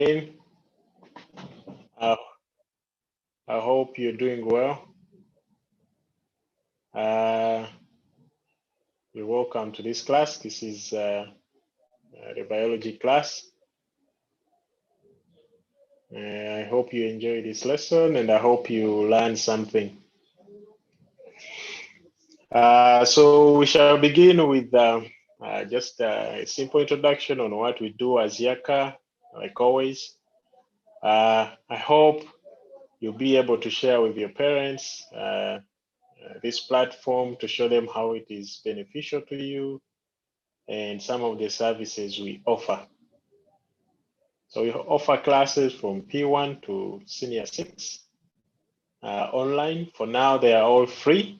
I hope you're doing well. You're welcome to this class. This is the biology class. I hope you enjoy this lesson and I hope you learn something. So we shall begin with just a simple introduction on what we do as Yaaka, like always. I hope you'll be able to share with your parents this platform to show them how it is beneficial to you and some of the services we offer. So we offer classes from P1 to Senior 6 online. For now, they are all free.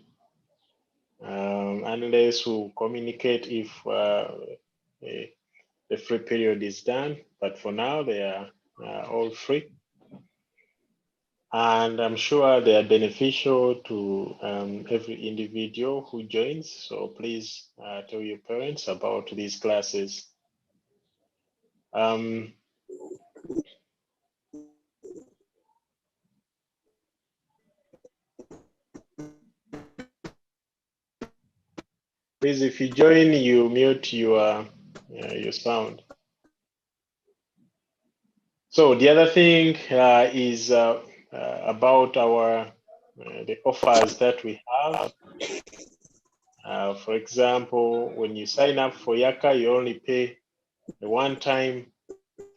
Unless we communicate if the free period is done, but for now they are all free. And I'm sure they are beneficial to every individual who joins. So please tell your parents about these classes. Please, if you join, you mute your sound. So the other thing is about our the offers that we have. For example, when you sign up for Yaaka, you only pay a one-time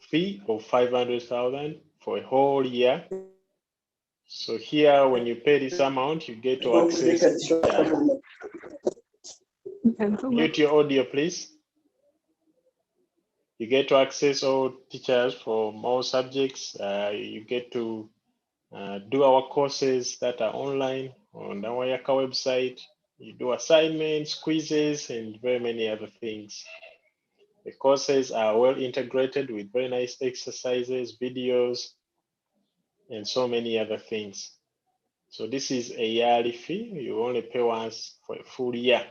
fee of 500,000 for a whole year. So here, when you pay this amount, you get to access. Mute your audio, please. You get to access all teachers from all subjects. You get to do our courses that are online on our Yaaka website. You do assignments, quizzes, and very many other things. The courses are well integrated with very nice exercises, videos, and so many other things. So this is a yearly fee. You only pay once for a full year,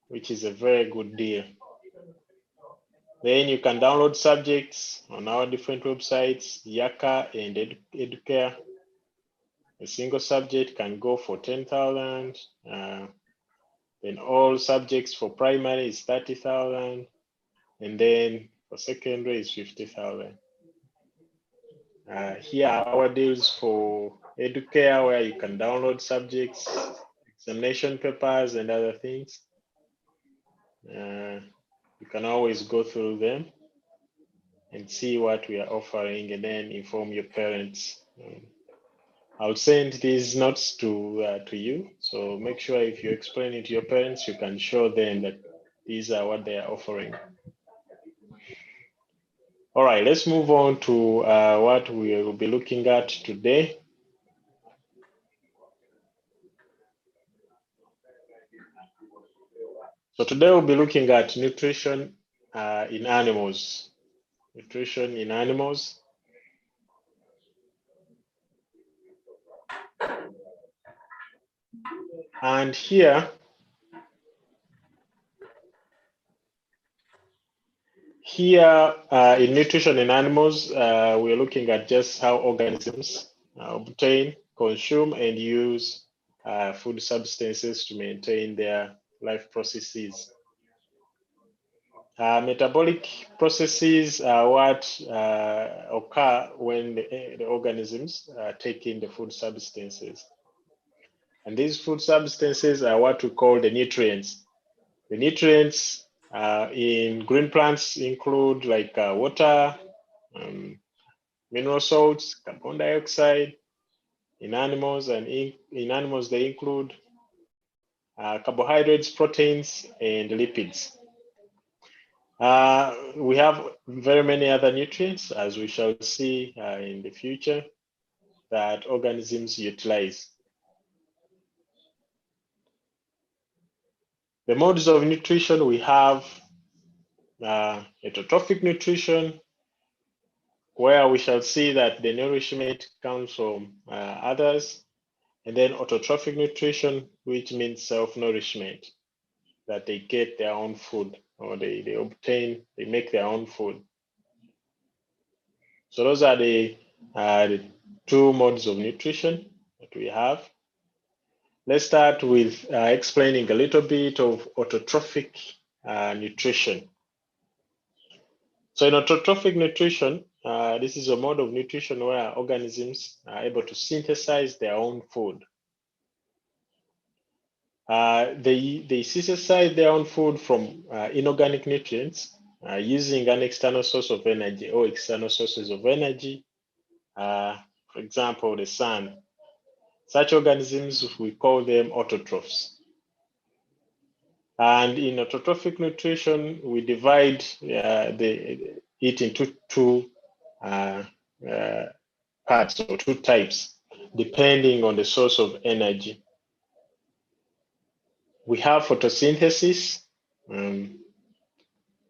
which is a very good deal. Then you can download subjects on our different websites, Yaaka and educare. A single subject can go for 10,000. Then all subjects for primary is 30,000. And then for secondary is 50,000. Here are our deals for educare, where you can download subjects, examination papers, and other things. You can always go through them and see what we are offering and then inform your parents. I'll send these notes to you. So make sure if you explain it to your parents, you can show them that these are what they are offering. All right, let's move on to what we will be looking at today. So today we'll be looking at nutrition in animals. Nutrition in animals. And here, in nutrition in animals, we're looking at just how organisms obtain, consume, and use food substances to maintain their life processes. Metabolic processes are what occur when the organisms take in the food substances. And these food substances are what we call the nutrients. The nutrients in green plants include like water, mineral salts, carbon dioxide. In animals, they include carbohydrates, proteins, and lipids. We have very many other nutrients, as we shall see in the future, that organisms utilize. The modes of nutrition, we have Heterotrophic nutrition, where we shall see that the nourishment comes from others, and then Autotrophic nutrition, which means self-nourishment, that they get their own food, or they make their own food. So those are the two modes of nutrition that we have. Let's start with explaining a little bit of autotrophic nutrition. So in autotrophic nutrition, this is a mode of nutrition where organisms are able to synthesize their own food. They synthesize their own food from inorganic nutrients using an external source of energy or external sources of energy, for example, the sun. Such organisms, we call them autotrophs. And in autotrophic nutrition, we divide it into two parts or two types, depending on the source of energy. We have photosynthesis,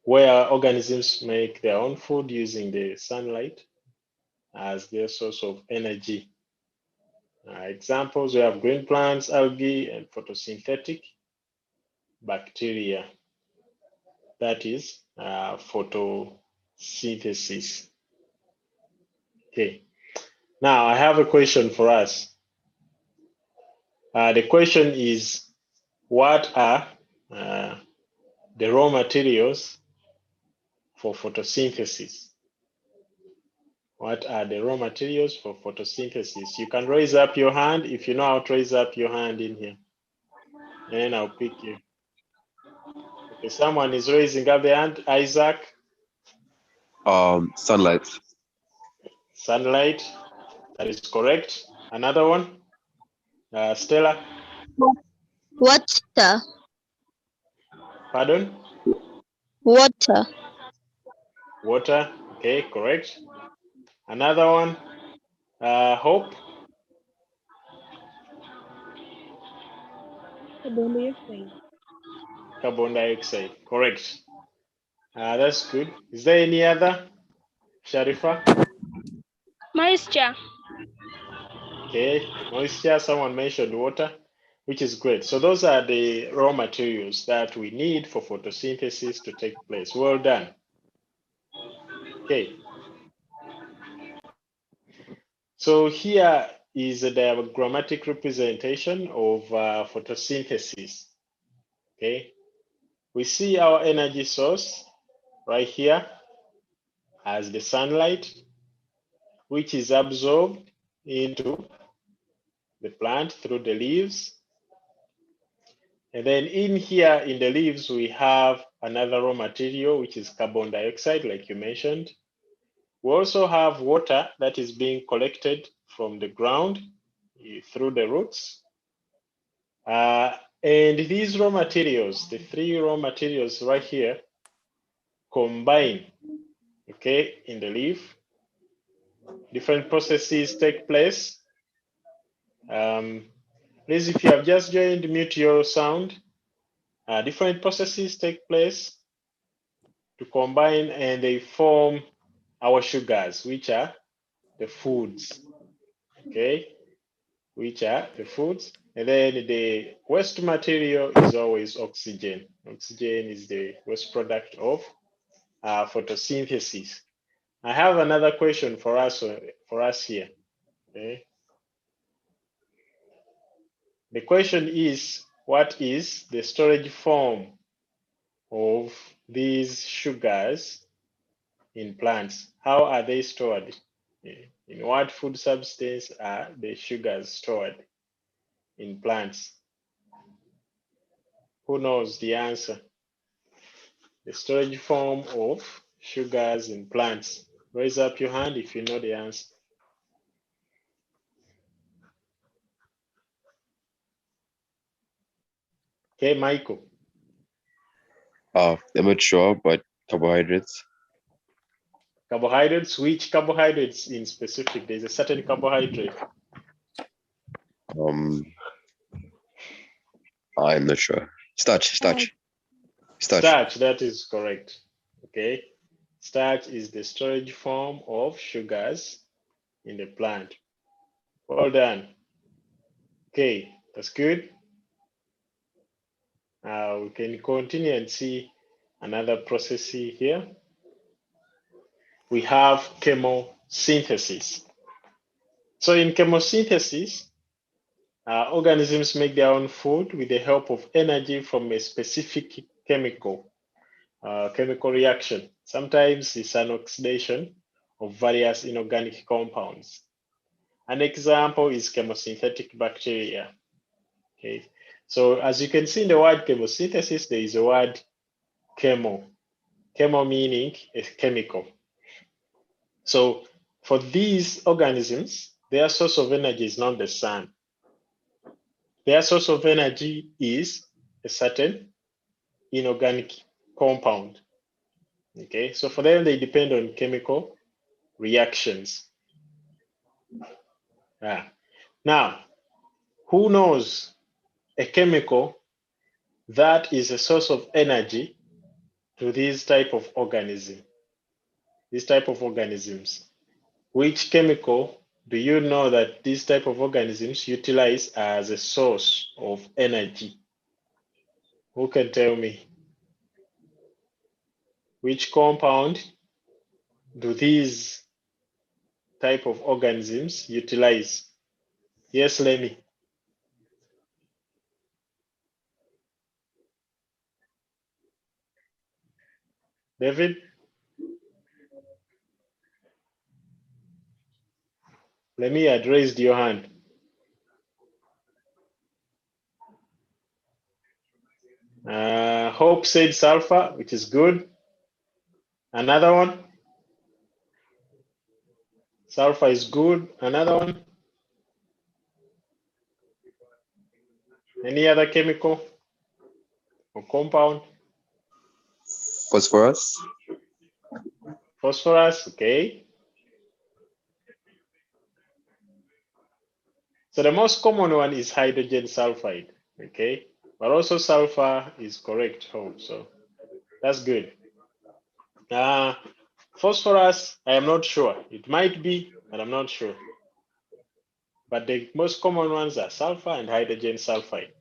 where organisms make their own food using the sunlight as their source of energy. Examples, we have green plants, algae, and photosynthetic bacteria. That is photosynthesis. Okay. Now I have a question for us. The question is, what are the raw materials for photosynthesis? What are the raw materials for photosynthesis? You can raise up your hand if you know how to raise up your hand in here. And then I'll pick you. Okay, someone is raising up the hand. Isaac? Sunlight. Sunlight. That is correct. Another one? Stella? Water. Pardon? Water. Water. Okay, correct. Another one? Hope? Carbon dioxide. Carbon dioxide. Correct. That's good. Is there any other? Sharifa? Moisture. Okay, moisture. Someone mentioned water, which is great. So those are the raw materials that we need for photosynthesis to take place. Well done. Okay. So here is a diagrammatic representation of photosynthesis. Okay. We see our energy source right here as the sunlight, which is absorbed into the plant through the leaves. And then in here in the leaves, we have another raw material, which is carbon dioxide, like you mentioned. We also have water that is being collected from the ground through the roots. And these raw materials, the three raw materials right here, combine, okay, in the leaf. Different processes take place. Please, if you have just joined, mute your sound. Different processes take place to combine, and they form our sugars, which are the foods, okay, which are the foods. And then the waste material is always oxygen. Oxygen is the waste product of photosynthesis. I have another question for us here. Okay. The question is, what is the storage form of these sugars in plants? How are they stored? In what food substance are the sugars stored in plants? Who knows the answer? The storage form of sugars in plants. Raise up your hand if you know the answer. Okay, Michael. I'm not sure, but carbohydrates. Carbohydrates, which carbohydrates in specific? There's a certain carbohydrate. I'm not sure. Starch. Starch, that is correct. Okay. Starch is the storage form of sugars in the plant. Well done. Okay, that's good. We can continue and see another process here. We have chemosynthesis. chemosynthesis. So in chemosynthesis, organisms make their own food with the help of energy from a specific chemical reaction. Sometimes it's an oxidation of various inorganic compounds. An example is chemosynthetic bacteria. Okay, so as you can see in the word chemosynthesis, there is a word chemo. Chemo meaning a chemical. So for these organisms, their source of energy is not the sun. Their source of energy is a certain inorganic compound. Okay, so for them, they depend on chemical reactions. Now, who knows a chemical that is a source of energy to this type of organism? This type of organisms. Which chemical do you know that this type of organisms utilize as a source of energy? Who can tell me? Which compound do these type of organisms utilize? Yes, Lenny. David? Lenny had raised your hand. Hope said sulfur, which is good. Another one? Sulfur is good. Another one? Any other chemical or compound? Phosphorus. Phosphorus, okay. So the most common one is hydrogen sulfide, okay? But also sulfur is correct, Hope, so that's good. Phosphorus, I am not sure. It might be, but I'm not sure. But the most common ones are sulfur and hydrogen sulfide.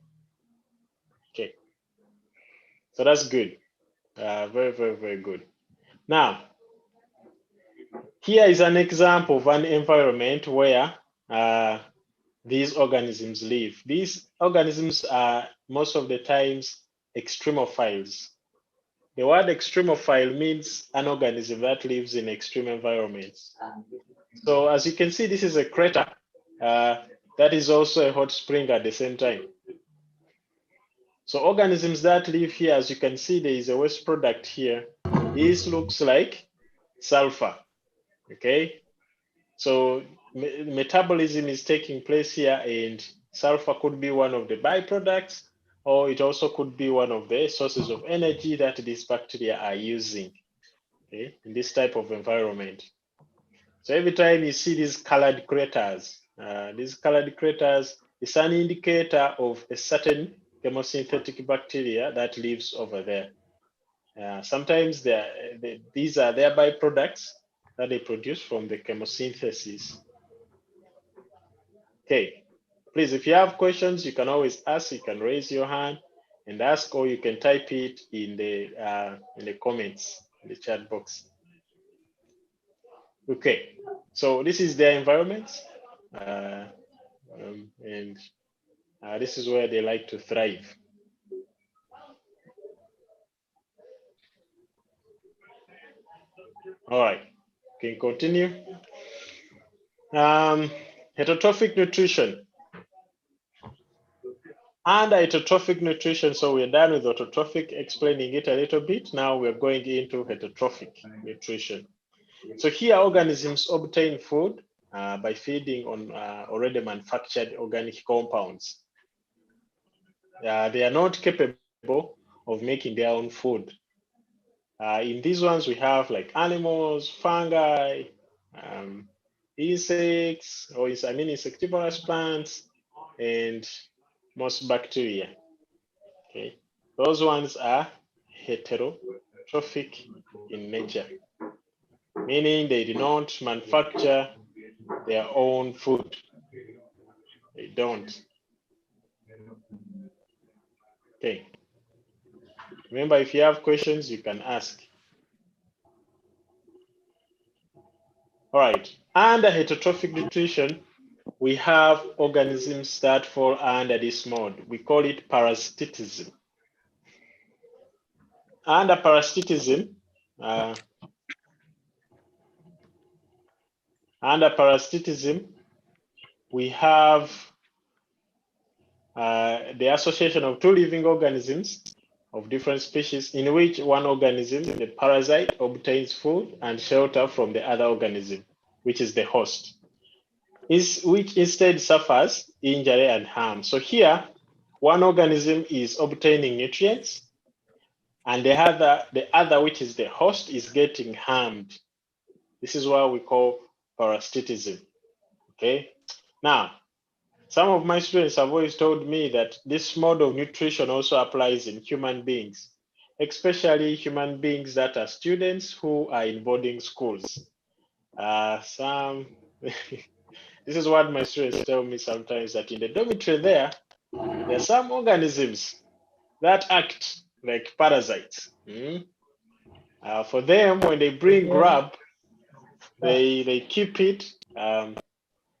Okay, so that's good. Very, very, very good. Now, here is an example of an environment where these organisms live. These organisms are most of the times extremophiles. The word extremophile means an organism that lives in extreme environments. So as you can see, this is a crater that is also a hot spring at the same time. So organisms that live here, as you can see, there is a waste product here. This looks like sulfur, okay? So metabolism is taking place here, and sulfur could be one of the byproducts, or it also could be one of the sources of energy that these bacteria are using, okay, in this type of environment. So every time you see these colored craters is an indicator of a certain chemosynthetic bacteria that lives over there. Sometimes these are their byproducts that they produce from the chemosynthesis. Okay, please, if you have questions, you can always ask. You can raise your hand and ask, or you can type it in the comments, in the chat box. Okay, so this is their environment, and this is where they like to thrive. All right, can continue. Heterotrophic nutrition. Under heterotrophic nutrition, so we're done with autotrophic, explaining it a little bit. Now we're going into heterotrophic nutrition. So here organisms obtain food by feeding on already manufactured organic compounds. They are not capable of making their own food. In these ones, we have like animals, fungi, insects, or insectivorous plants, and most bacteria. Okay, those ones are heterotrophic in nature, meaning they do not manufacture their own food. They don't. Okay. Remember, if you have questions, you can ask. All right. Under heterotrophic nutrition, we have organisms that fall under this mode. We call it parasitism. Under parasitism, we have the association of two living organisms of different species in which one organism, the parasite, obtains food and shelter from the other organism, which is the host, which instead suffers injury and harm. So here, one organism is obtaining nutrients, and the other, which is the host, is getting harmed. This is what we call parasitism. Okay. Now, some of my students have always told me that this mode of nutrition also applies in human beings, especially human beings that are students who are in boarding schools. This is what my students tell me sometimes, that in the dormitory there are some organisms that act like parasites. For them, when they bring grub, they keep it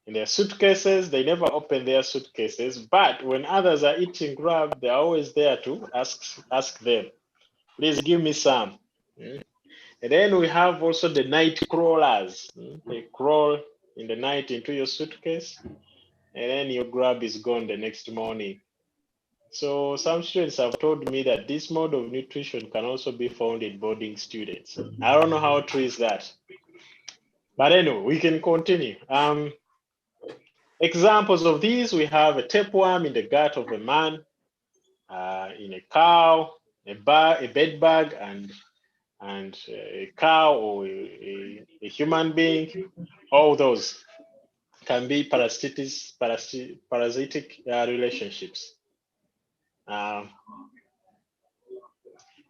in their suitcases. They never open their suitcases, but when others are eating grub, they're always there to ask them, please give me some. And then we have also the night crawlers. They crawl in the night into your suitcase, and then your grub is gone the next morning. So some students have told me that this mode of nutrition can also be found in boarding students. I don't know how true is that. But anyway, we can continue. Examples of these, we have a tapeworm in the gut of a man, in a cow, a bed bug, and a cow or a human being. All those can be parasitic relationships. And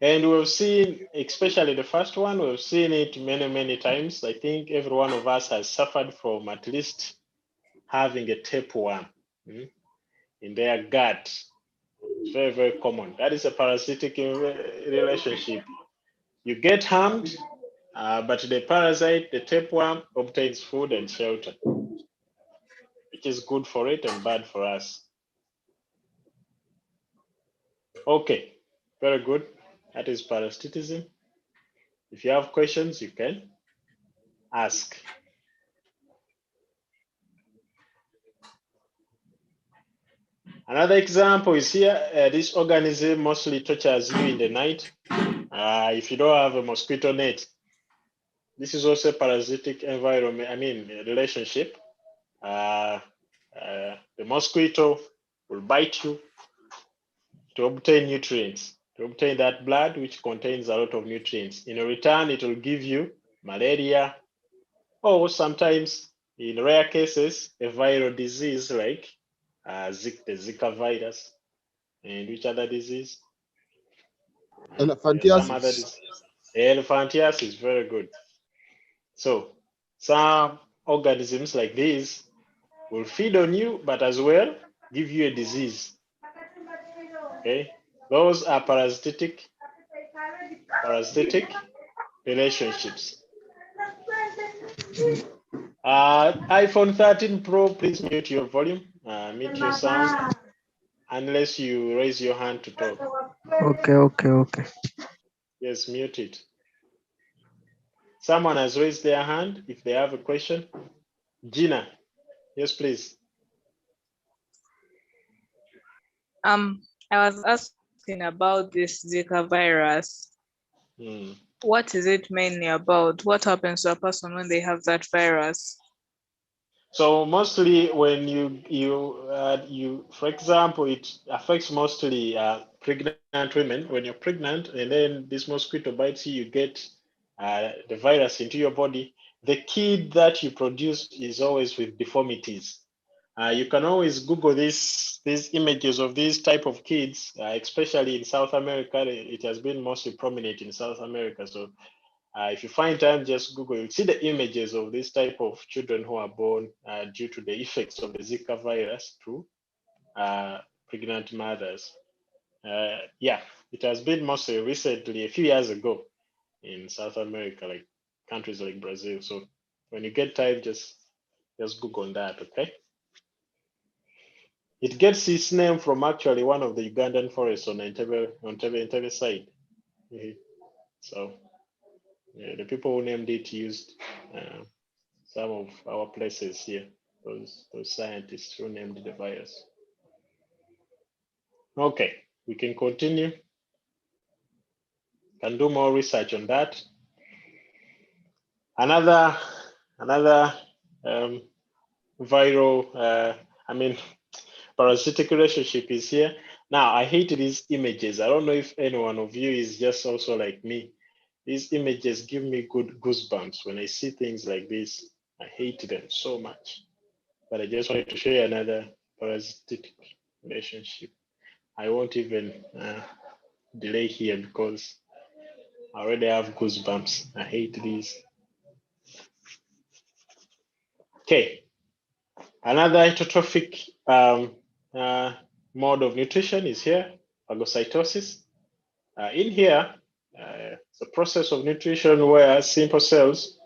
we've seen, especially the first one, we've seen it many, many times. I think every one of us has suffered from at least having a tapeworm in their gut. It's very, very common. That is a parasitic relationship. You get harmed, but the parasite, the tapeworm, obtains food and shelter, which is good for it and bad for us. Okay, very good. That is parasitism. If you have questions, you can ask. Another example is here. This organism mostly tortures you in the night. If you don't have a mosquito net, this is also a parasitic environment, relationship. The mosquito will bite you to obtain nutrients, to obtain that blood, which contains a lot of nutrients. In return, it will give you malaria, or sometimes, in rare cases, a viral disease like the Zika virus. And which other disease? Elephantiasis. Some other disease. Elephantiasis, very good. So some organisms like these will feed on you, but as well give you a disease. Okay, those are parasitic relationships. iPhone 13 Pro, please mute your volume, mute your sound, unless you raise your hand to talk. Okay. Yes, mute it. Someone has raised their hand if they have a question. Gina, yes, please. I was asking about this Zika virus. What is it mainly about? What happens to a person when they have that virus? So mostly when you, for example, it affects mostly pregnant women. When you're pregnant and then this mosquito bites you, you get the virus into your body. The kid that you produce is always with deformities. You can always Google these images of these type of kids, especially in South America. It has been mostly prominent in South America. So if you find time, just Google, you'll see the images of this type of children who are born due to the effects of the Zika virus to pregnant mothers. Yeah, it has been mostly recently, a few years ago, in South America, like countries like Brazil. So When you get time, just Google that, okay? It gets its name from actually one of the Ugandan forests on Entebbe side. So the people who named it used some of our places here, those scientists who named the virus. Okay, we can continue. Can do more research on that. Another viral, parasitic relationship is here. Now, I hate these images. I don't know if any one of you is just also like me. These images give me good goosebumps when I see things like this. I hate them so much. But I just wanted to show you another parasitic relationship. I won't even delay here because I already have goosebumps. I hate these. Okay, another heterotrophic mode of nutrition is here, Agocitosis. In here, it's a process of nutrition where simple cells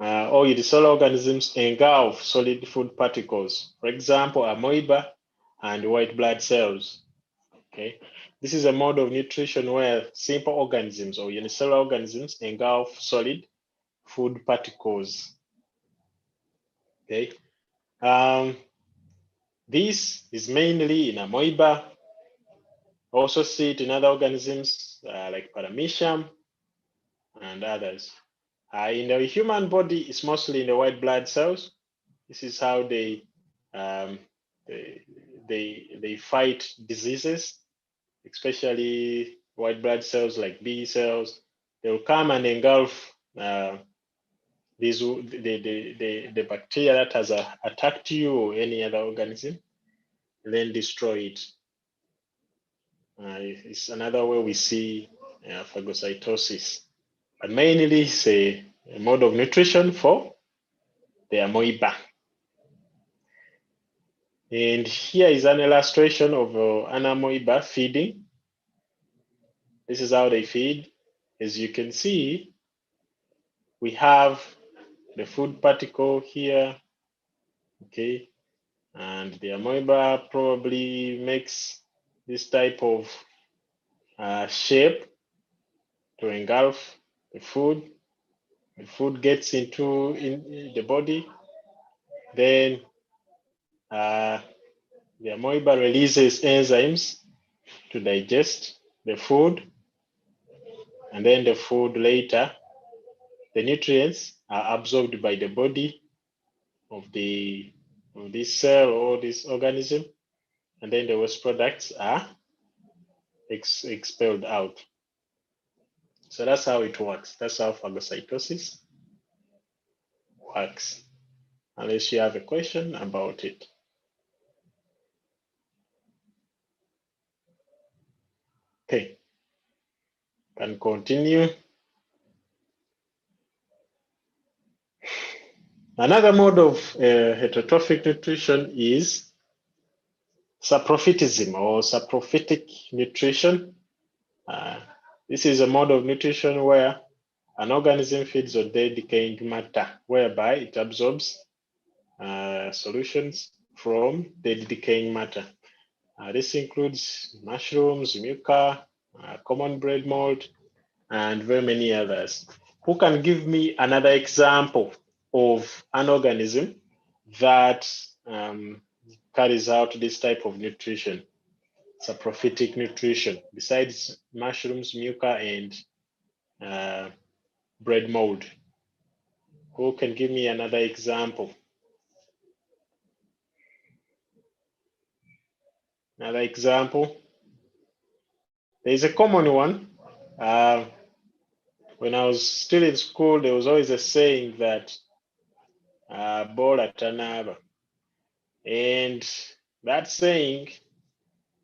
or unicellular organisms engulf solid food particles. For example, amoeba and white blood cells. Okay, this is a mode of nutrition where simple organisms or unicellular organisms engulf solid food particles. Okay, this is mainly in amoeba. Also see it in other organisms like paramecium and others. In the human body, it's mostly in the white blood cells. This is how they fight diseases, especially white blood cells like B cells. They will come and engulf the bacteria that has attacked you or any other organism, and then destroy it. It's another way we see phagocytosis, but mainly it's a mode of nutrition for the amoeba. And here is an illustration of an amoeba feeding. This is how they feed. As you can see, we have the food particle here, okay? And the amoeba probably makes this type of shape to engulf the food. The food gets into the body, then the amoeba releases enzymes to digest the food, and then the food later, the nutrients are absorbed by the body of this cell or this organism, and then the waste products are expelled out. So that's how it works. That's how phagocytosis works. Unless you have a question about it. Okay, can continue. Another mode of heterotrophic nutrition is saprophytism or saprophytic nutrition. This is a mode of nutrition where an organism feeds on dead decaying matter, whereby it absorbs solutions from dead decaying matter. This includes mushrooms, muca, common bread mold, and very many others. Who can give me another example of an organism that carries out this type of nutrition, saprophytic nutrition, besides mushrooms, muca, and bread mold? Who can give me another example? Another example. There's a common one. When I was still in school, there was always a saying that Bola Tanaba. And that saying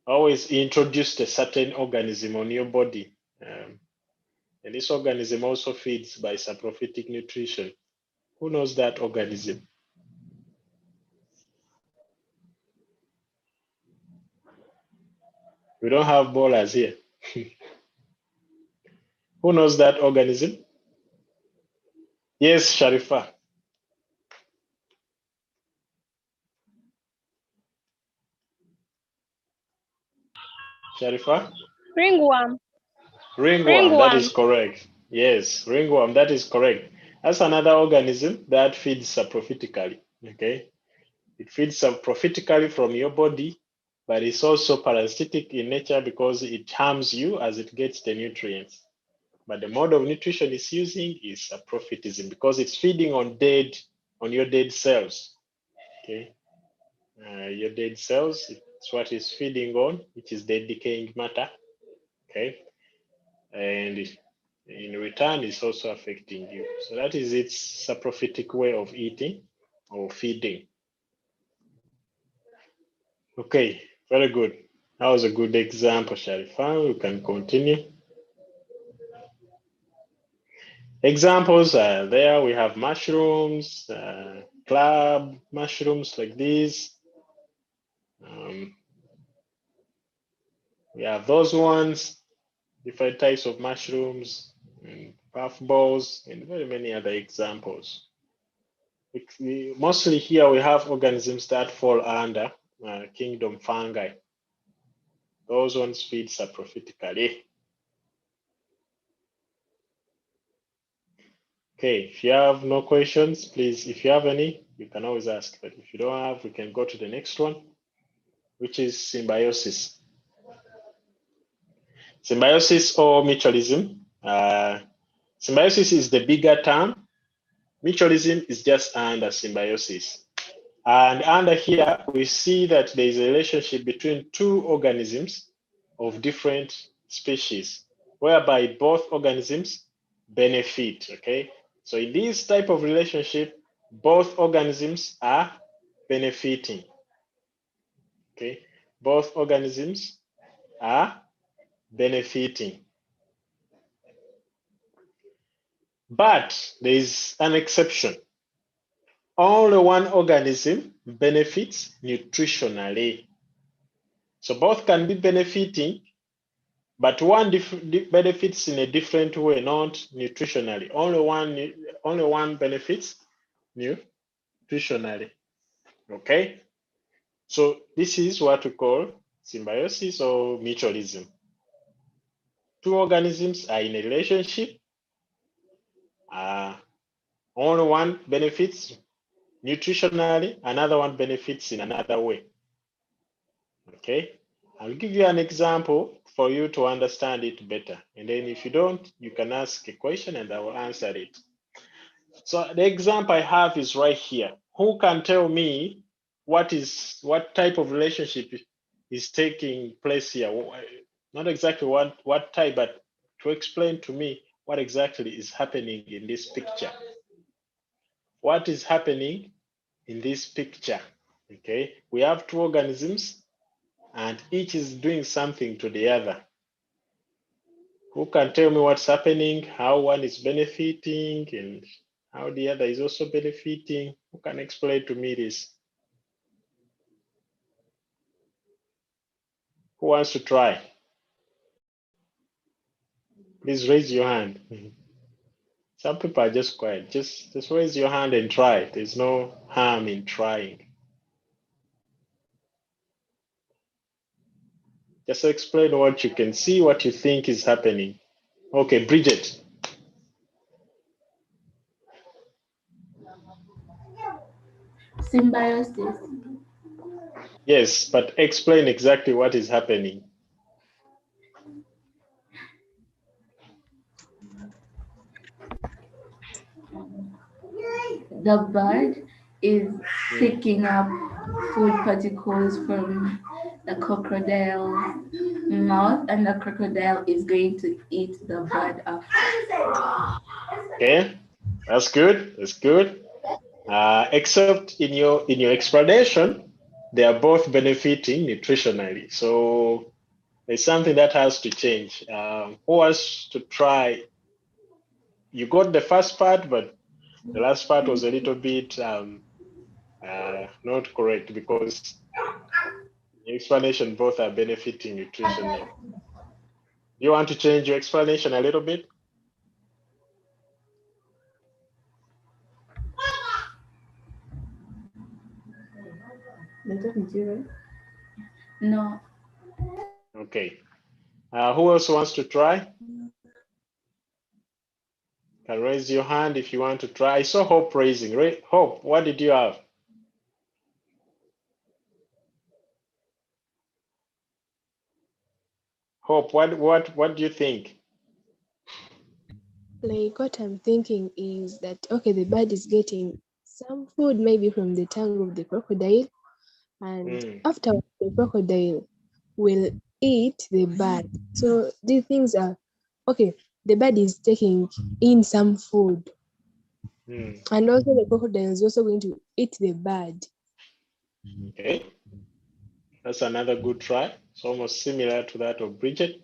always introduced a certain organism on your body. And this organism also feeds by saprophytic nutrition. Who knows that organism? We don't have bolas here. Who knows that organism? Yes, Sharifa. Sharifa? Ringworm. Ringworm, that is Ringworm. correct. Yes, ringworm, that is correct. That's another organism that feeds saprophytically, okay? It feeds saprophytically from your body, but it's also parasitic in nature because it harms you as it gets the nutrients. But the mode of nutrition it's using is saprophytism because it's feeding on your dead cells, okay? Your dead cells, it's what it's feeding on, which is dead decaying matter, okay? And in return, it's also affecting you. So that is its saprophytic way of eating or feeding. Okay, very good. That was a good example, Sharifan. We can continue. Examples are there. We have mushrooms, club mushrooms like these. We have those ones, different types of mushrooms, and puffballs, and very many other examples. Mostly here we have organisms that fall under kingdom fungi. Those ones feed saprophytically. Okay, if you have no questions, please, if you have any, you can always ask. But if you don't have, we can go to the next one, which is symbiosis. Symbiosis or mutualism. Symbiosis is the bigger term. Mutualism is just under symbiosis. And under here, we see that there is a relationship between two organisms of different species, whereby both organisms benefit, okay? So in this type of relationship, both organisms are benefiting, okay? Both organisms are benefiting. But there is an exception. Only one organism benefits nutritionally. So both can be benefiting, but one benefits in a different way, not nutritionally. Only one benefits nutritionally. Okay? So this is what we call symbiosis or mutualism. Two organisms are in a relationship. Only one benefits nutritionally, another one benefits in another way. Okay? I'll give you an example for you to understand it better. And then if you don't, you can ask a question and I will answer it. So the example I have is right here. Who can tell me what type of relationship is taking place here? Not exactly what type, but to explain to me what exactly is happening in this picture. What is happening in this picture? Okay, we have two organisms and each is doing something to the other. Who can tell me what's happening, how one is benefiting and how the other is also benefiting? Who can explain to me this? Who wants to try? Please raise your hand. Some people are just quiet. Just raise your hand and try. There's no harm in trying. Just explain what you can see, what you think is happening. Okay, Bridget. Symbiosis. Yes, but explain exactly what is happening. The bird is picking up food particles from the crocodile's mouth, and the crocodile is going to eat the bird after. Okay, that's good. That's good. Except in your explanation, they are both benefiting nutritionally. So there's something that has to change. Who wants to try? You got the first part, but the last part was a little bit not correct because the explanation both are benefiting nutritionally. You want to change your explanation a little bit? No. Okay. Who else wants to try? Can raise your hand if you want to try. I saw Hope raising. Hope, what did you have? Hope, what do you think? Like what I'm thinking is that, okay, the bird is getting some food maybe from the tongue of the crocodile, and after the crocodile will eat the bird. So these things are, okay, the bird is taking in some food, and also the crocodile is also going to eat the bird. Okay, that's another good try. It's almost similar to that of Bridget.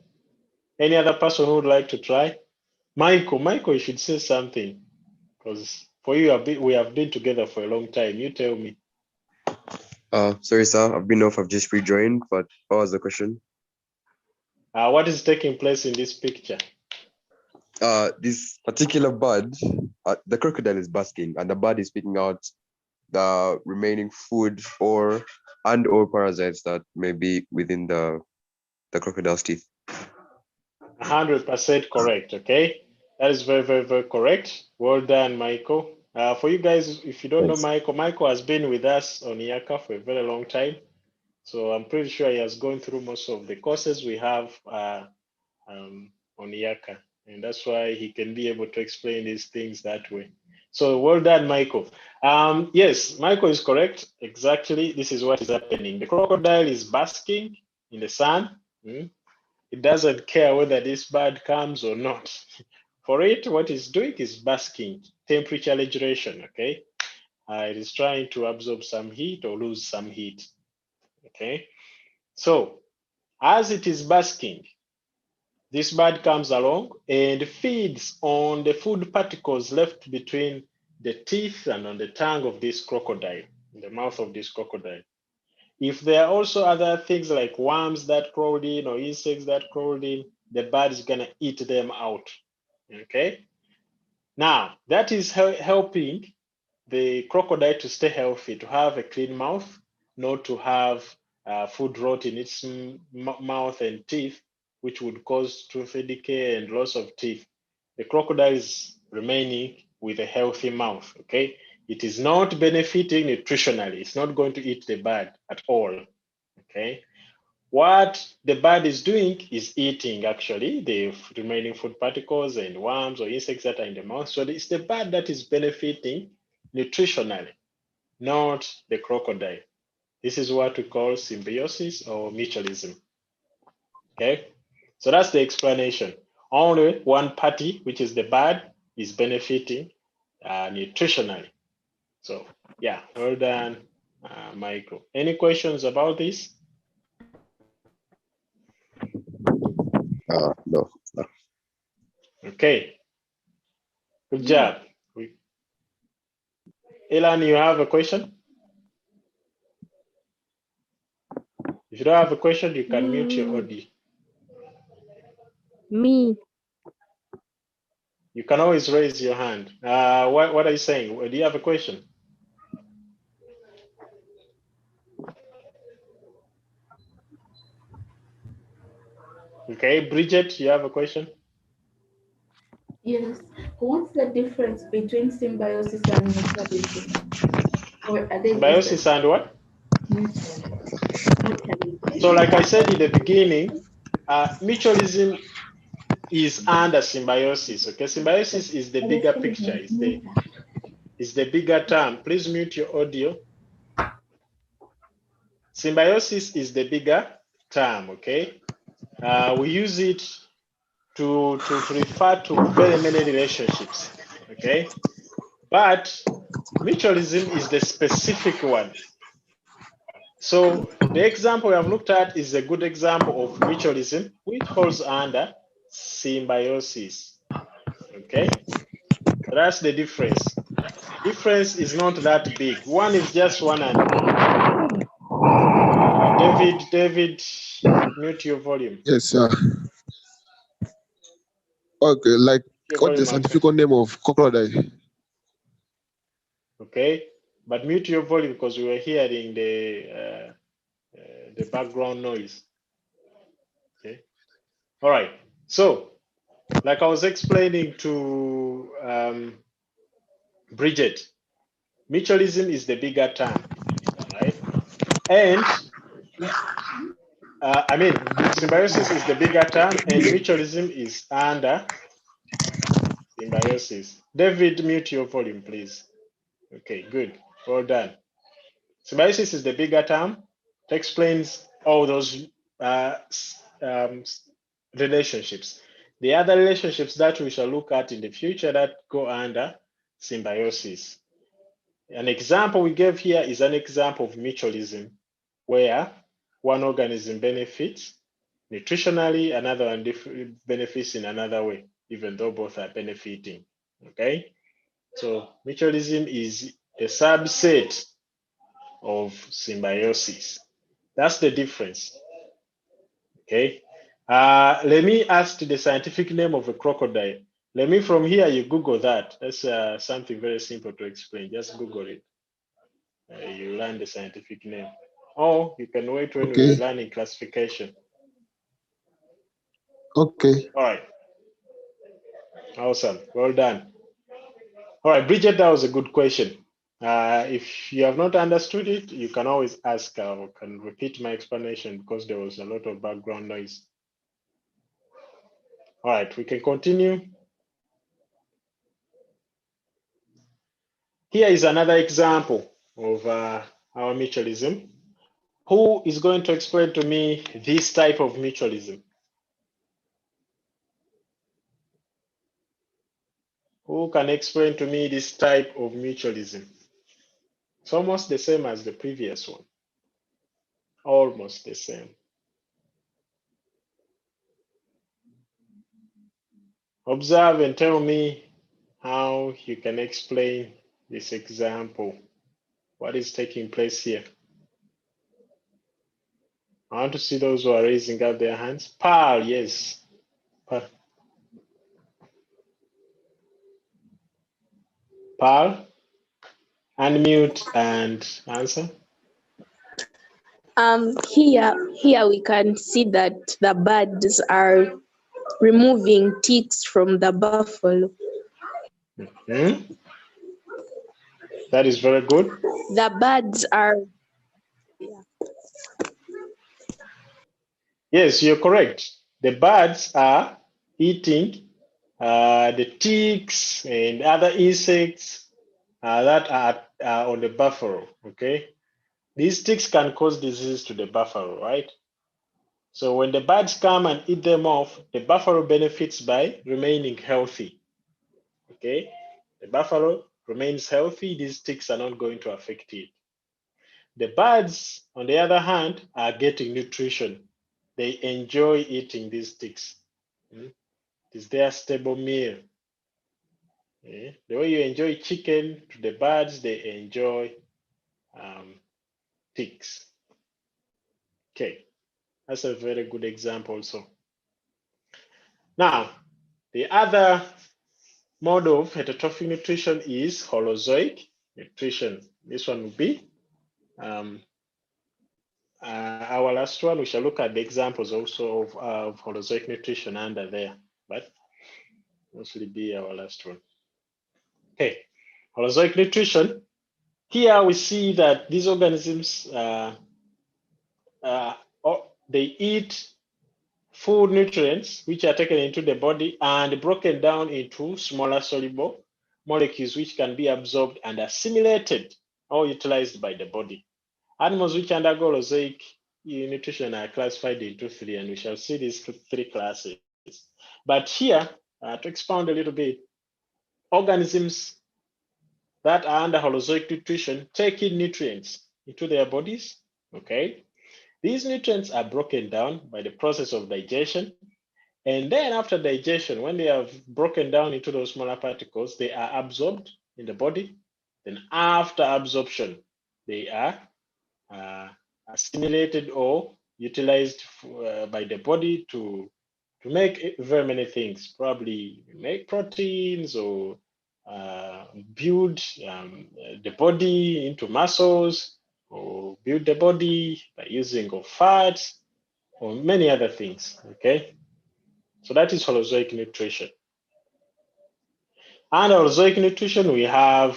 Any other person who would like to try? Michael, you should say something, because for you, we have been together for a long time. You tell me. Sorry, sir. I've just rejoined, but what was the question? What is taking place in this picture? This particular bird, the crocodile is basking, and the bird is picking out the remaining food or parasites that may be within the crocodile's teeth. 100% correct. Okay, that is very, very, very correct. Well done, Michael. For you guys, if you don't know Michael has been with us on Yaaka for a very long time. So I'm pretty sure he has gone through most of the courses we have on Yaaka, and that's why he can be able to explain these things that way. So well done, Michael. Yes, Michael is correct. Exactly, this is what is happening. The crocodile is basking in the sun. It doesn't care whether this bird comes or not. For it, what it's doing is basking, temperature regulation, okay? It is trying to absorb some heat or lose some heat, okay? So as it is basking, this bird comes along and feeds on the food particles left between the teeth and on the tongue of this crocodile, in the mouth of this crocodile. If there are also other things like worms that crawled in or insects that crawled in, the bird is going to eat them out. Okay. Now, that is helping the crocodile to stay healthy, to have a clean mouth, not to have food rot in its mouth and teeth, which would cause tooth decay and loss of teeth. The crocodile is remaining with a healthy mouth. Okay. It is not benefiting nutritionally. It's not going to eat the bird at all. Okay. What the bird is doing is eating actually the remaining food particles and worms or insects that are in the mouth. So it's the bird that is benefiting nutritionally, not the crocodile. This is what we call symbiosis or mutualism. Okay. So that's the explanation. Only one party, which is the bird, is benefiting nutritionally. So yeah, well done, Michael. Any questions about this? No. Okay. Good job. Elan, you have a question? If you don't have a question, you can mute your audio. Me. You can always raise your hand. What are you saying? Do you have a question? Okay, Bridget, you have a question? Yes. What's the difference between symbiosis and mutualism? Or are they Symbiosis and what? Mutualism. So like I said in the beginning, mutualism is under symbiosis. Okay, symbiosis is the bigger picture, is the bigger term. Please mute your audio. Symbiosis is the bigger term, okay? We use it to refer to very many relationships, okay? But mutualism is the specific one. So the example we have looked at is a good example of mutualism, which falls under symbiosis, okay? So that's the difference. Difference is not that big. One is just one and David, mute your volume. Yes, sir. Okay, like what's the scientific name of crocodile? Okay, but mute your volume because we were hearing the background noise. Okay. All right. So, like I was explaining to Bridget, mutualism is the bigger term, right? And I mean, symbiosis is the bigger term, and mutualism is under symbiosis. David, mute your volume, please. Okay, good. Well done. Symbiosis is the bigger term. It explains all those relationships. The other relationships that we shall look at in the future that go under symbiosis. An example we gave here is an example of mutualism, where one organism benefits nutritionally, another one benefits in another way, even though both are benefiting. Okay, so mutualism is a subset of symbiosis. That's the difference. Okay, let me ask the scientific name of a crocodile. Let me from here, you Google that. That's something very simple to explain. Just Google it. You learn the scientific name. Or you can wait when we're learning classification. Okay. All right. Awesome. Well done. All right, Bridget, that was a good question. If you have not understood it, you can always ask or can repeat my explanation because there was a lot of background noise. All right, we can continue. Here is another example of our mutualism. Who is going to explain to me this type of mutualism? Who can explain to me this type of mutualism? It's almost the same as the previous one. Almost the same. Observe and tell me how you can explain this example. What is taking place here? I want to see those who are raising up their hands. Paul, yes. Paul, unmute and answer. Here we can see that the birds are removing ticks from the buffalo. Mm-hmm. That is very good. The birds are. Yes, you're correct. The birds are eating the ticks and other insects that are on the buffalo, okay? These ticks can cause disease to the buffalo, right? So when the birds come and eat them off, the buffalo benefits by remaining healthy, okay? The buffalo remains healthy, these ticks are not going to affect it. The birds, on the other hand, are getting nutrition. They enjoy eating these ticks. It is their stable meal. The way you enjoy chicken, to the birds, they enjoy ticks. Okay, that's a very good example also. Now, the other mode of heterotrophic nutrition is Holozoic nutrition. This one will be our last one. We shall look at the examples also of Holozoic nutrition under there, but mostly be our last one. Okay, Holozoic nutrition. Here we see that these organisms, they eat food nutrients which are taken into the body and broken down into smaller soluble molecules which can be absorbed and assimilated or utilized by the body. Animals which undergo Holozoic nutrition are classified into three, and we shall see these three classes. But here, to expound a little bit, organisms that are under Holozoic nutrition take in nutrients into their bodies, okay? These nutrients are broken down by the process of digestion. And then after digestion, when they have broken down into those smaller particles, they are absorbed in the body. Then after absorption, they are assimilated or utilized by the body to make very many things, probably make proteins or build the body into muscles, or build the body by using of fats or many other things, okay? So that is Holozoic Nutrition. Under Holozoic Nutrition, we have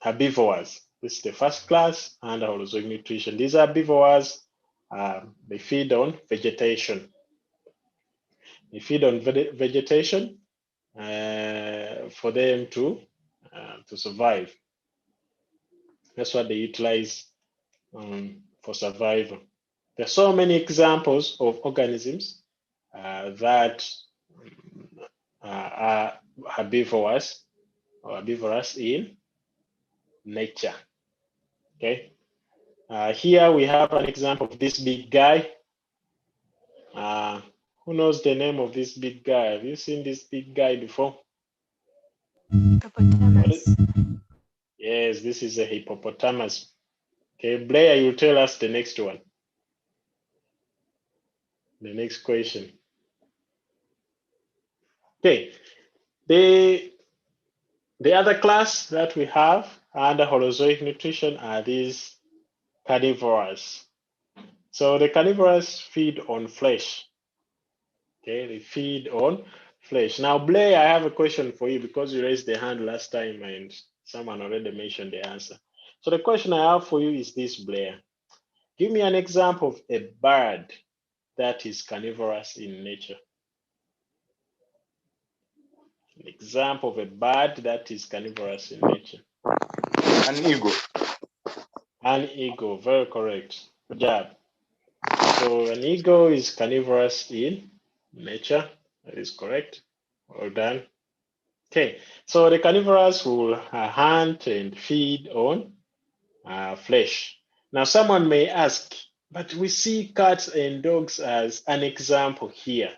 herbivores. This is the first class under Holozoic Nutrition. These herbivores, they feed on vegetation. They feed on vegetation for them to survive. That's what they utilize for survival. There are so many examples of organisms that are herbivorous or herbivorous in nature. Okay. Here we have an example of this big guy. Who knows the name of this big guy? Have you seen this big guy before? Hippopotamus. Yes, this is a hippopotamus. Okay, Blair, you tell us the next one. The next question. Okay, the other class that we have under Holozoic Nutrition are these carnivores. So the carnivores feed on flesh. Okay, they feed on flesh. Now, Blair, I have a question for you because you raised the hand last time and someone already mentioned the answer. So the question I have for you is this, Blair. Give me an example of a bird that is carnivorous in nature. An example of a bird that is carnivorous in nature. An eagle. An eagle, very correct. Good job. So an eagle is carnivorous in nature. That is correct. Well done. Okay, so the carnivores will hunt and feed on flesh. Now, someone may ask, but we see cats and dogs as an example here.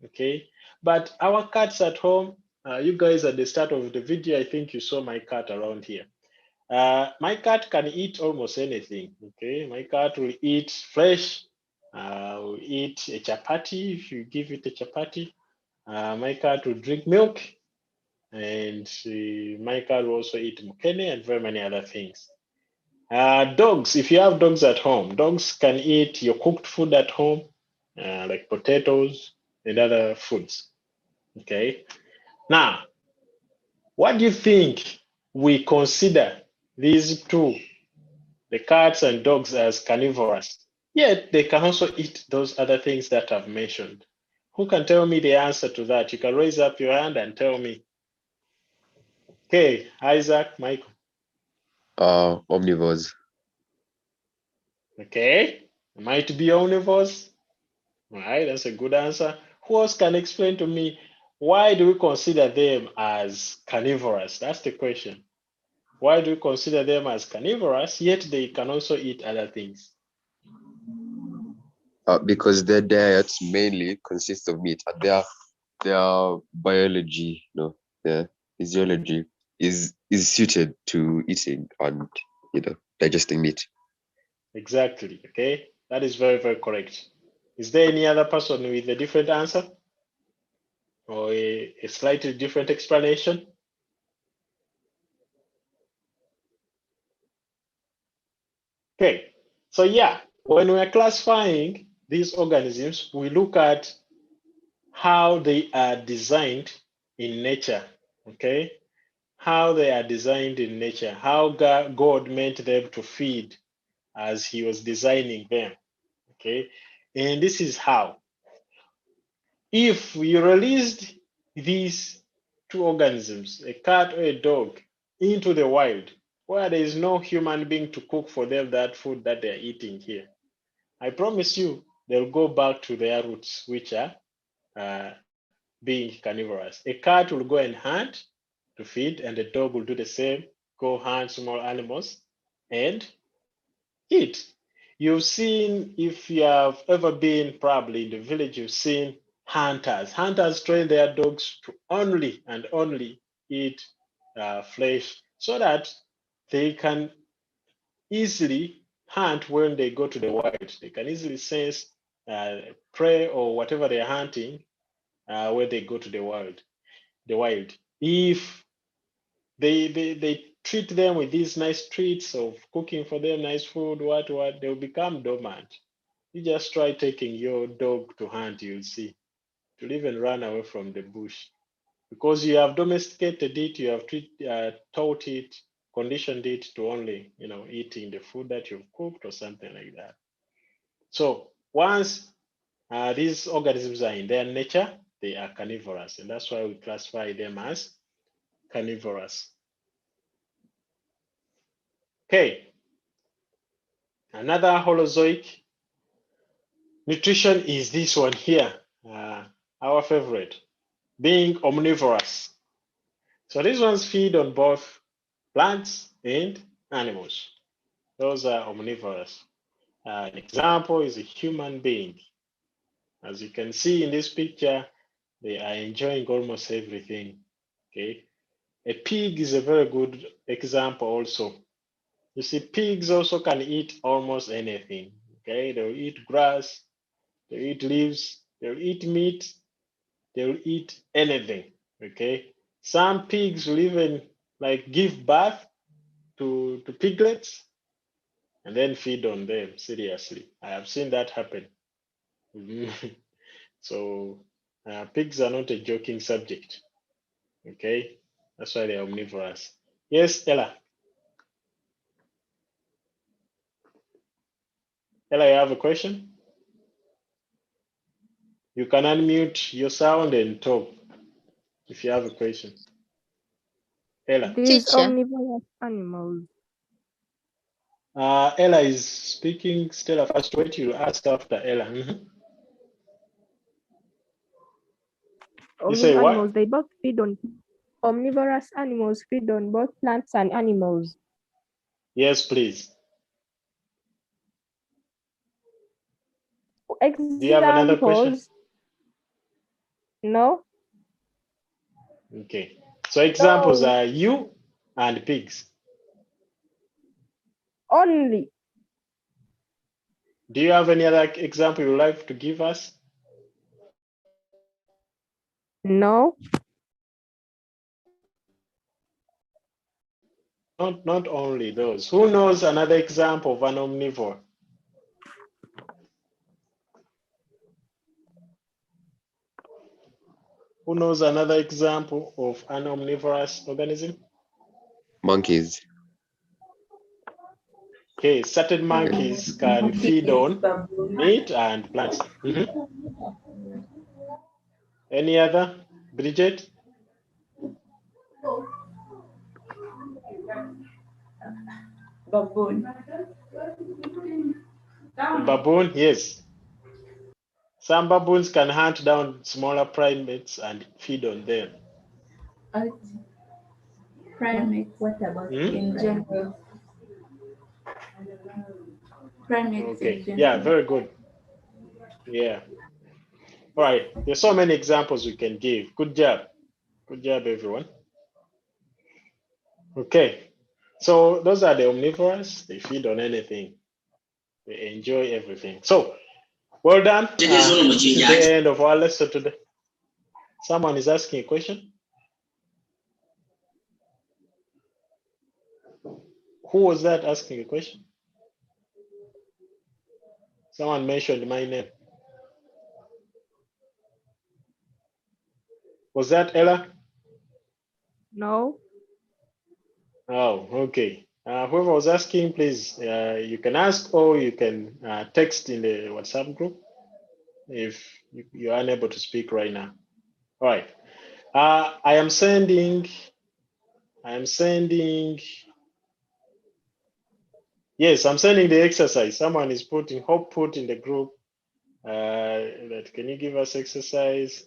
Okay, but our cats at home, you guys at the start of the video, I think you saw my cat around here. My cat can eat almost anything. Okay, my cat will eat flesh, will eat a chapati if you give it a chapati. My cat will drink milk, and my cat will also eat mukene and very many other things. Dogs, if you have dogs at home, dogs can eat your cooked food at home, like potatoes and other foods. Okay. Now, what do you think we consider these two, the cats and dogs, as carnivorous? Yet they can also eat those other things that I've mentioned. Who can tell me the answer to that? You can raise up your hand and tell me. Okay, Isaac, Michael. Omnivores. Okay, might be omnivores. All right, that's a good answer. Who else can explain to me why do we consider them as carnivorous? That's the question. Why do we consider them as carnivorous, yet they can also eat other things? Because their diets mainly consist of meat, and their biology, their physiology is suited to eating and digesting meat. Exactly. Okay, that is very, very correct. Is there any other person with a different answer or a slightly different explanation? Okay, so yeah, when we are classifying these organisms, we look at how they are designed in nature. Okay, how they are designed in nature, how God meant them to feed as he was designing them. Okay, and this is how. If you released these two organisms, a cat or a dog, into the wild, where there is no human being to cook for them that food that they're eating here, I promise you they'll go back to their roots, which are being carnivorous. A cat will go and hunt to feed, and the dog will do the same, go hunt small animals and eat. You've seen, if you have ever been probably in the village, you've seen hunters. Hunters train their dogs to only and only eat flesh so that they can easily hunt when they go to the wild. They can easily sense prey or whatever they're hunting when they go to the wild. If they treat them with these nice treats of cooking for them nice food, what, they'll become dormant. You just try taking your dog to hunt, you'll see. to even run away from the bush, because you have domesticated it, you have taught it, conditioned it to only, eating the food that you've cooked or something like that. So once these organisms are in their nature, they are carnivorous, and that's why we classify them as carnivorous. Okay, another Holozoic nutrition is this one here, our favorite, being omnivorous. So these ones feed on both plants and animals. Those are omnivorous. An example is a human being. As you can see in this picture, they are enjoying almost everything. Okay, a pig is a very good example also. You see, pigs also can eat almost anything. Okay, they'll eat grass, they'll eat leaves, they'll eat meat, they'll eat anything. Okay, some pigs will even like give birth to piglets and then feed on them. Seriously, I have seen that happen. So pigs are not a joking subject. Okay, that's why they are omnivorous. Yes, Ella. Ella, you have a question? You can unmute your sound and talk if you have a question. Ella. These omnivorous animals. Ella is speaking. Stella, first wait, you ask after Ella. You say Animals, what? they both feed on omnivorous animals feed on both plants and animals. Yes, please. Examples? Do you have another question? No. Okay. So examples are you and pigs. Only. Do you have any other example you would like to give us? No. Not only those. Who knows another example of an omnivore? Who knows another example of an omnivorous organism? Monkeys. Okay, certain monkeys can feed on meat and plants. Any other? Bridget? Baboon. Baboon, yes. Some baboons can hunt down smaller primates and feed on them. Primates, what about in general? Primates in general. Yeah, very good. Yeah. All right. There's so many examples we can give. Good job. Good job, everyone. Okay. So those are the omnivores. They feed on anything. They enjoy everything. So well done. This is the end of our lesson today. Someone is asking a question. Who was that asking a question? Someone mentioned my name. Was that Ella? No. Oh, okay. Whoever was asking, please, you can ask or you can text in the WhatsApp group if you're unable to speak right now. All right. I am sending, yes, I'm sending the exercise. Someone is putting, Hope put in the group that can you give us exercise?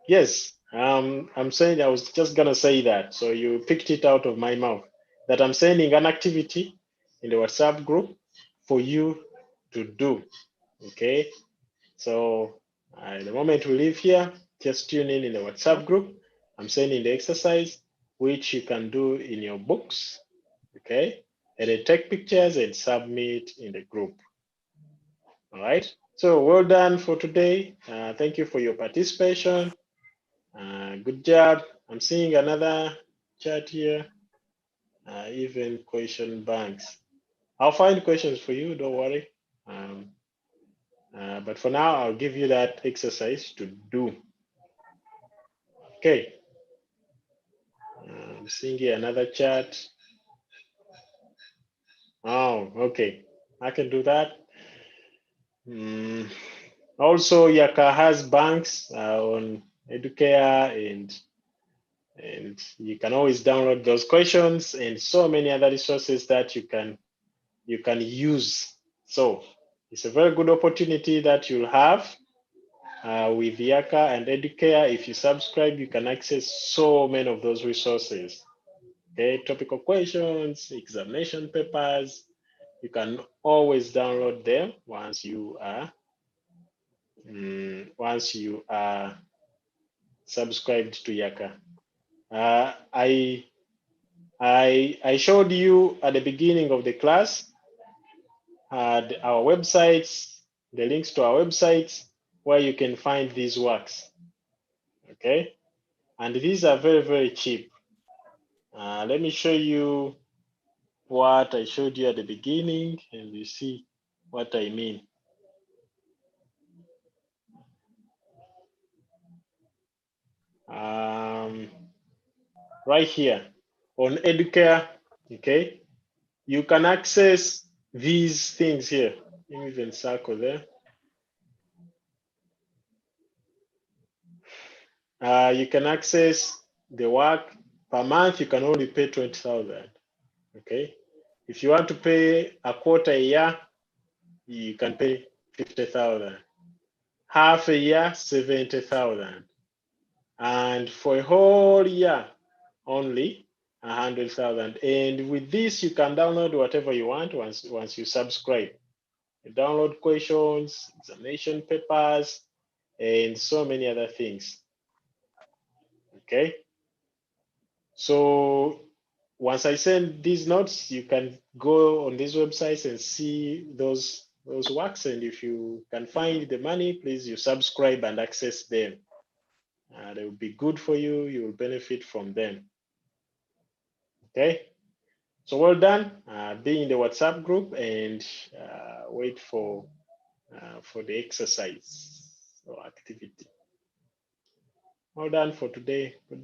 Yes, I'm saying, I was just gonna say that. So you picked it out of my mouth, that I'm sending an activity in the WhatsApp group for you to do, okay? So the moment we leave here, just tune in the WhatsApp group. I'm sending the exercise, which you can do in your books, okay? And then take pictures and submit in the group, all right? So well done for today. Thank you for your participation. Good job. I'm seeing another chat here, even question banks. I'll find questions for you, don't worry. But for now, I'll give you that exercise to do. Okay. I'm seeing here another chat. Oh, okay. I can do that. Also, Yaaka has banks on educare, and you can always download those questions and so many other resources that you can use. So it's a very good opportunity that you'll have with Yaaka and educare. If you subscribe, you can access so many of those resources. Okay, topical questions, examination papers. You can always download them once you are subscribed to Yaaka. I showed you at the beginning of the class our websites, the links to our websites where you can find these works. Okay, and these are very, very cheap. Let me show you what I showed you at the beginning, and you see what I mean. Right here on educare, okay, you can access these things here. Let me even circle there. You can access the work per month. You can only pay 20,000. Okay, if you want to pay a quarter a year, you can pay 50,000. Half a year, 70,000, and for a whole year, only 100,000. And with this, you can download whatever you want once you subscribe. You download questions, examination papers, and so many other things. Okay. So once I send these notes, you can go on these websites and see those works. And if you can find the money, please you subscribe and access them. They will be good for you. You will benefit from them. Okay. So well done. Be in the WhatsApp group and wait for the exercise or activity. Well done for today.